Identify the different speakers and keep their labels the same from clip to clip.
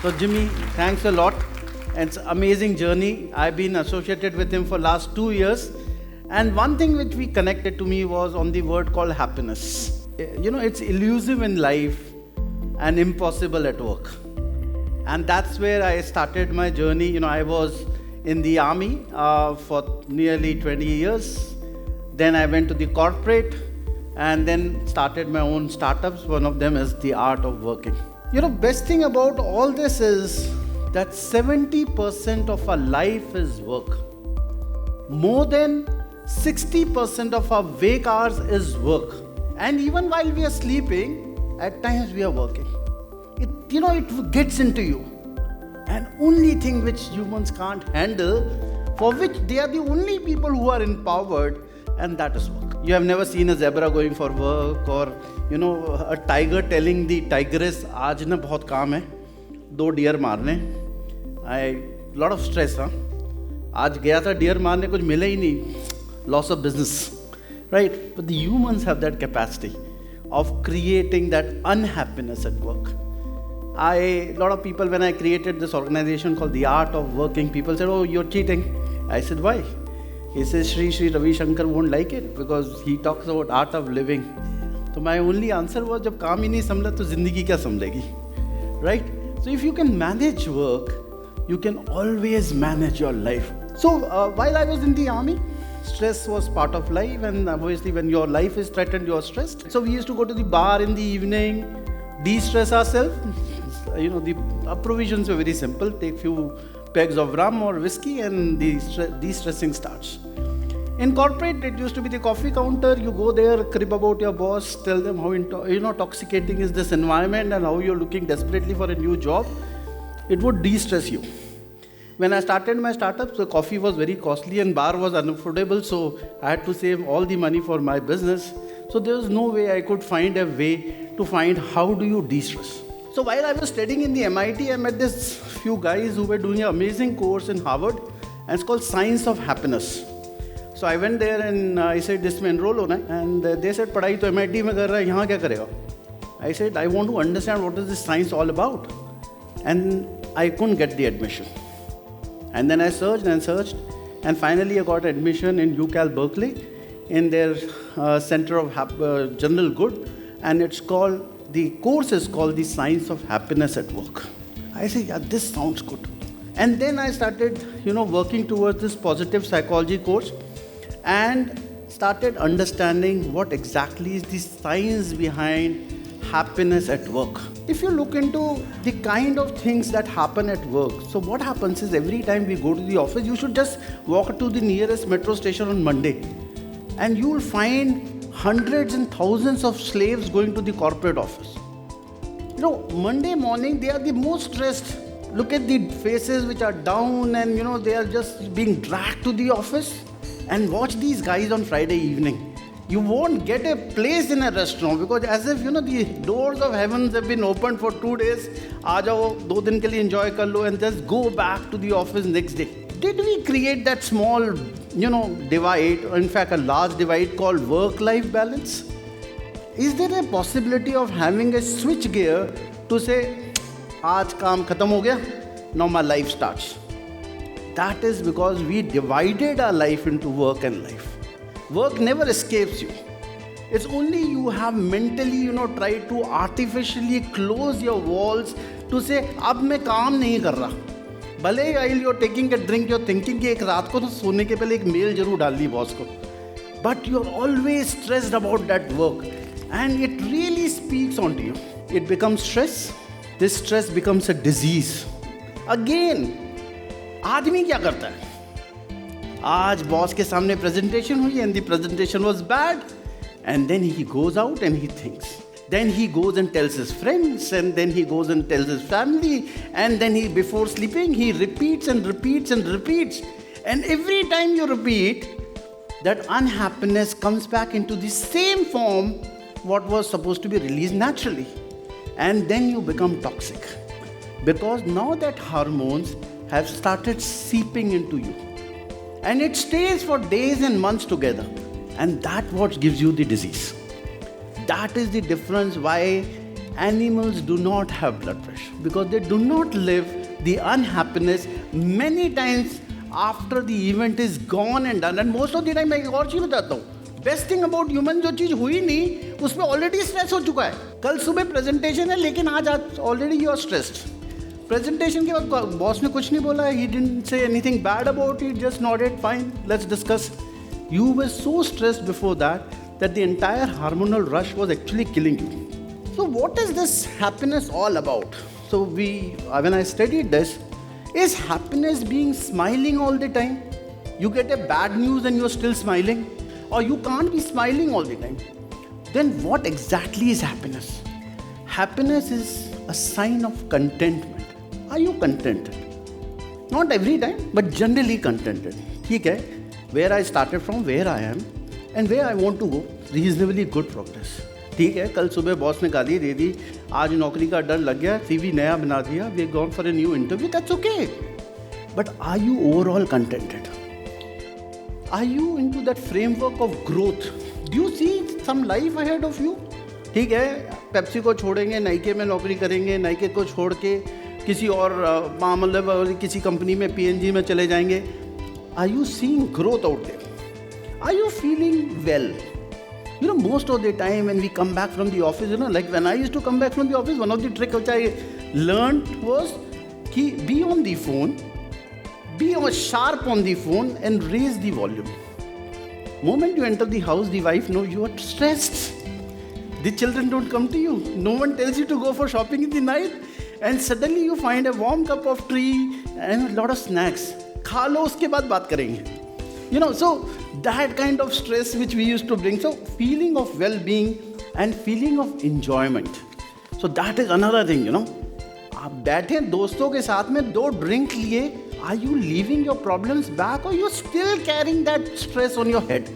Speaker 1: So Jimmy, thanks a lot. It's an amazing journey. I've been associated with him for last 2 years. And one thing which we connected to me was on the word called happiness. It's elusive in life and impossible at work. And that's where I started my journey. I was in the army for nearly 20 years. Then I went to the corporate and then started my own startups. One of them is the art of working. Best thing about all this is that 70% of our life is work. More than 60% of our wake hours is work. And even while we are sleeping, at times we are working. It gets into you. And only thing which humans can't handle, for which they are the only people who are empowered, and that is work. You have never seen a zebra going for work or, a tiger telling the tigress, aaj na bahut kaam hai, 2 deer marne. Lot of stress, huh? Aaj gaya tha deer marne, kuch mila hi nahi. Loss of business, right? But the humans have that capacity of creating that unhappiness at work. A lot of people, when I created this organization called The Art of Working, people said, oh, you're cheating. I said, why? He says, Sri Ravi Shankar won't like it because he talks about art of living. So my only answer was, jab kaam hi nahi samla, to zindagi kya samlegi? Right? So if you can manage work, you can always manage your life. So while I was in the army, stress was part of life, and obviously when your life is threatened, you are stressed. So we used to go to the bar in the evening, de-stress ourselves. The provisions were very simple. Take few pegs of rum or whiskey and the de-stressing starts. In corporate, it used to be the coffee counter. You go there, crib about your boss, tell them how intoxicating is this environment and how you're looking desperately for a new job. It would de-stress you. When I started my startup, the coffee was very costly and bar was unaffordable, so I had to save all the money for my business. So there was no way I could find a way to find how do you de-stress. So while I was studying in the MIT, I met this few guys who were doing an amazing course in Harvard, and it's called Science of Happiness. So I went there and I said, this mein enroll hona hai. And they said, padhai to MIT mein kar raha hai, yahan kya karega? I said, I want to understand what is this science all about. And I couldn't get the admission. And then I searched, and finally I got admission in UCal Berkeley in their Center of General Good, and the course is called The Science of Happiness at Work. I said, yeah, this sounds good. And then I started, working towards this positive psychology course and started understanding what exactly is the science behind happiness at work. If you look into the kind of things that happen at work, so what happens is every time we go to the office, you should just walk to the nearest metro station on Monday and you will find hundreds and thousands of slaves going to the corporate office. Monday morning, they are the most stressed. Look at the faces which are down and, they are just being dragged to the office. And watch these guys on Friday evening. You won't get a place in a restaurant because as if, the doors of heavens have been opened for 2 days. Aa jao, 2 din ke liye enjoy kar lo and just go back to the office next day. Did we create that small, divide, or in fact a large divide called work-life balance? Is there a possibility of having a switch gear to say, aaj kaam khatam ho gaya, now my life starts? That is because we divided our life into work and life. Work never escapes you. It's only you have mentally, tried to artificially close your walls to say, ab main kaam nahi kar raha. भले while you're taking a drink, you're thinking कि एक रात को तो सोने के पहले एक मेल जरूर डाल दी बॉस को. But you're always stressed about that work. And it really speaks onto you. It becomes stress. This stress becomes a disease. Again, आदमी क्या करता है? आज बॉस के सामने presentation हुई and the presentation was bad. And then he goes out and he thinks. Then he goes and tells his friends, and then he goes and tells his family, and then before sleeping, he repeats and repeats and repeats. And every time you repeat, that unhappiness comes back into the same form what was supposed to be released naturally. And then you become toxic. Because now that hormones have started seeping into you. And it stays for days and months together. And that's what gives you the disease. That is the difference why Animals do not have blood pressure because they do not live the unhappiness many times after the event is gone and done. And most of the time मैं एक और चीज़ बताता हूँ, best thing about human, जो चीज़ हुई नहीं उसमें already stress हो चुका है. कल सुबह प्रेजेंटेशन है लेकिन आज already you are stressed. Presentation के बाद बॉस ने कुछ नहीं बोला, he didn't say anything bad about it, just nodded, fine, let's discuss. You were so stressed before that the entire hormonal rush was actually killing you. So what is this happiness all about? So when I studied this, is happiness being smiling all the time? You get a bad news and you're still smiling? Or you can't be smiling all the time? Then what exactly is happiness? Happiness is a sign of contentment. Are you contented? Not every time, but generally contented. ठीक है? Where I started from, where I am, and where I want to go, reasonably good progress. ठीक है, कल सुबह boss ने गाली दे दी, आज नौकरी का डर लग गया, CV नया बना दिया, we have gone for a new interview, that's okay. But are you overall contented? Are you into that framework of growth? Do you see some life ahead of you? ठीक है, पेप्सी को छोड़ेंगे, Nike में नौकरी करेंगे, Nike को छोड़ के किसी और मतलब किसी कंपनी में PNG में चले जाएंगे. Are you seeing growth out there? Are you feeling well? You know, most of the time when we come back from the office, like when I used to come back from the office, one of the tricks which I learned was be on the phone, be sharp on the phone and raise the volume. Moment you enter the house, the wife knows you are stressed. The children don't come to you. No one tells you to go for shopping in the night, and suddenly you find a warm cup of tea and a lot of snacks. खा लो, उसके बाद बात करेंगे. So that kind of stress which we used to bring. So feeling of well-being and feeling of enjoyment. So that is another thing, आप बैठे दोस्तों के साथ में 2 ड्रिंक लिए, are you leaving your problems back or you're still carrying that stress on your head?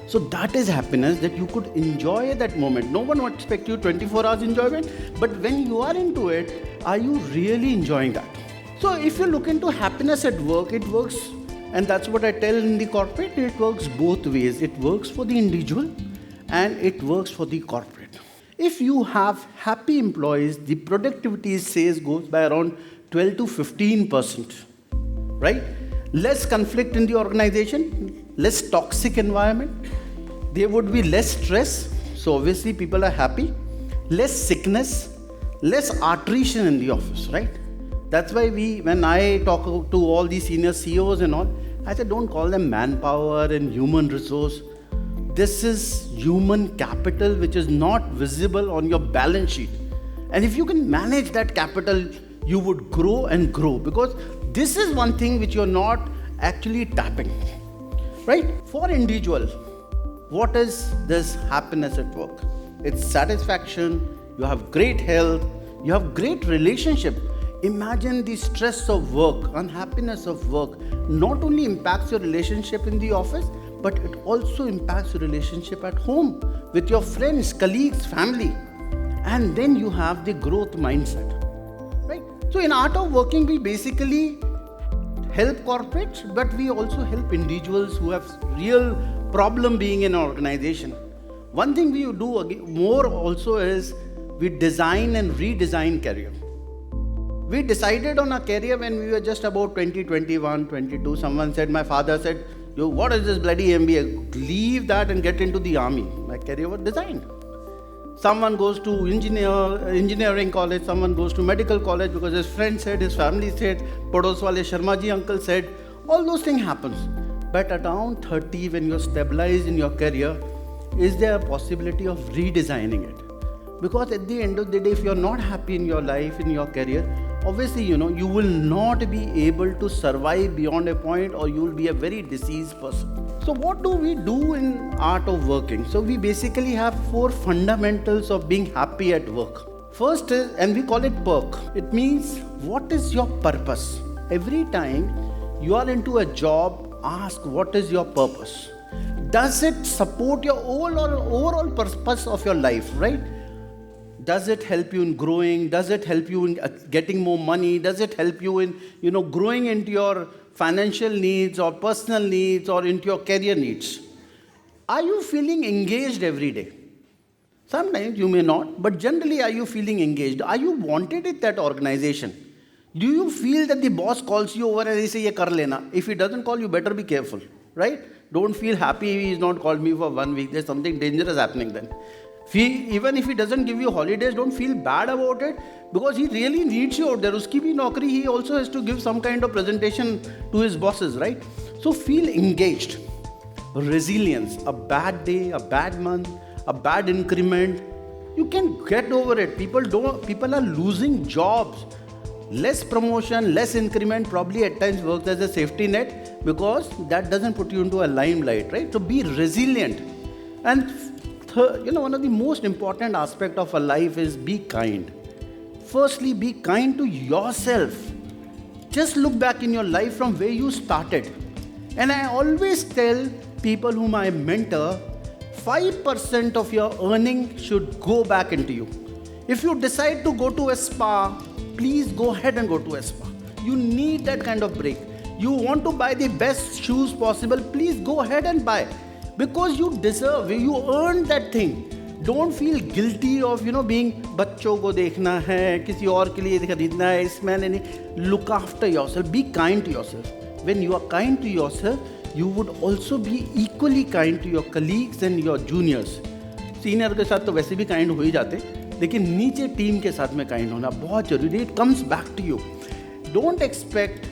Speaker 1: So that is happiness, that you could enjoy that moment. No one would expect you 24 hours enjoyment, but when you are into it, are you really enjoying that? So if you look into happiness at work, it works, and that's what I tell in the corporate, it works both ways. It works for the individual and it works for the corporate. If you have happy employees, the productivity goes by around 12 to 15%, right? Less conflict in the organization, less toxic environment, there would be less stress, so obviously people are happy, less sickness, less attrition in the office, right? That's why when I talk to all the senior CEOs and all, I say don't call them manpower and human resource. This is human capital which is not visible on your balance sheet. And if you can manage that capital, you would grow and grow, because this is one thing which you're not actually tapping, right? For individual, what is this happiness at work? It's satisfaction, you have great health, you have great relationship. Imagine the stress of work, unhappiness of work, not only impacts your relationship in the office, but it also impacts your relationship at home with your friends, colleagues, family. And then you have the growth mindset, right? So in Art of Working, we basically help corporates, but we also help individuals who have real problem being in an organization. One thing we do more also is we design and redesign career. We decided on a career when we were just about 20, 21, 22. Someone said, my father said, yo, what is this bloody MBA? Leave that and get into the army. My career was designed. Someone goes to engineering college, someone goes to medical college because his friend said, his family said, Pados wale Sharma ji uncle said. All those things happen. But around 30, when you're stabilized in your career, is there a possibility of redesigning it? Because at the end of the day, if you're not happy in your life, in your career, obviously, you will not be able to survive beyond a point, or you will be a very diseased person. So what do we do in Art of Working? So we basically have 4 fundamentals of being happy at work. First is, and we call it perk. It means, what is your purpose? Every time you are into a job, ask what is your purpose? Does it support your overall purpose of your life, right? Does it help you in growing? Does it help you in getting more money? Does it help you in, growing into your financial needs or personal needs or into your career needs? Are you feeling engaged every day? Sometimes you may not, but generally, are you feeling engaged? Are you wanted in that organization? Do you feel that the boss calls you over and he says, "Ye kar lena"? If he doesn't call you, better be careful, right? Don't feel happy he's not called me for 1 week. There's something dangerous happening then. Even if he doesn't give you holidays, don't feel bad about it, because he really needs you out there. Uski bhi naukri, he also has to give some kind of presentation to his bosses, right? So feel engaged. Resilience. A bad day, a bad month, a bad increment, you can get over it. People are losing jobs. Less promotion, less increment probably at times works as a safety net, because that doesn't put you into a limelight, right? So be resilient. And one of the most important aspect of a life is be kind. Firstly, be kind to yourself. Just look back in your life from where you started. And I always tell people whom I mentor, 5% of your earning should go back into you. If you decide to go to a spa, please go ahead and go to a spa. You need that kind of break. You want to buy the best shoes possible, please go ahead and buy. Because you deserve, you earned that thing. Don't feel guilty of, being बच्चों को देखना है, किसी और के लिए खरीदना है, इसमें नहीं. Look after yourself. Be kind to yourself. When you are kind to yourself, you would also be equally kind to your colleagues and your juniors. Senior के साथ तो वैसे भी kind हो ही जाते, लेकिन नीचे टीम के साथ में kind होना बहुत जरूरी. It comes back to you. Don't expect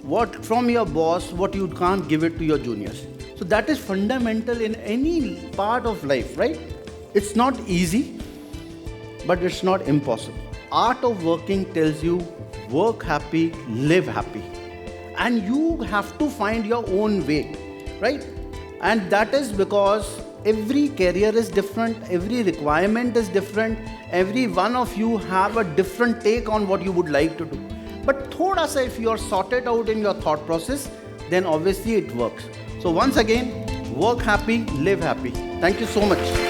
Speaker 1: what from your boss what you can't give it to your juniors. So that is fundamental in any part of life, right? It's not easy, but it's not impossible. Art of working tells you work happy, live happy. And you have to find your own way, right? And that is because every career is different, every requirement is different, every one of you have a different take on what you would like to do. But thoda sa if you are sorted out in your thought process, then obviously it works. So once again, work happy, live happy. Thank you so much.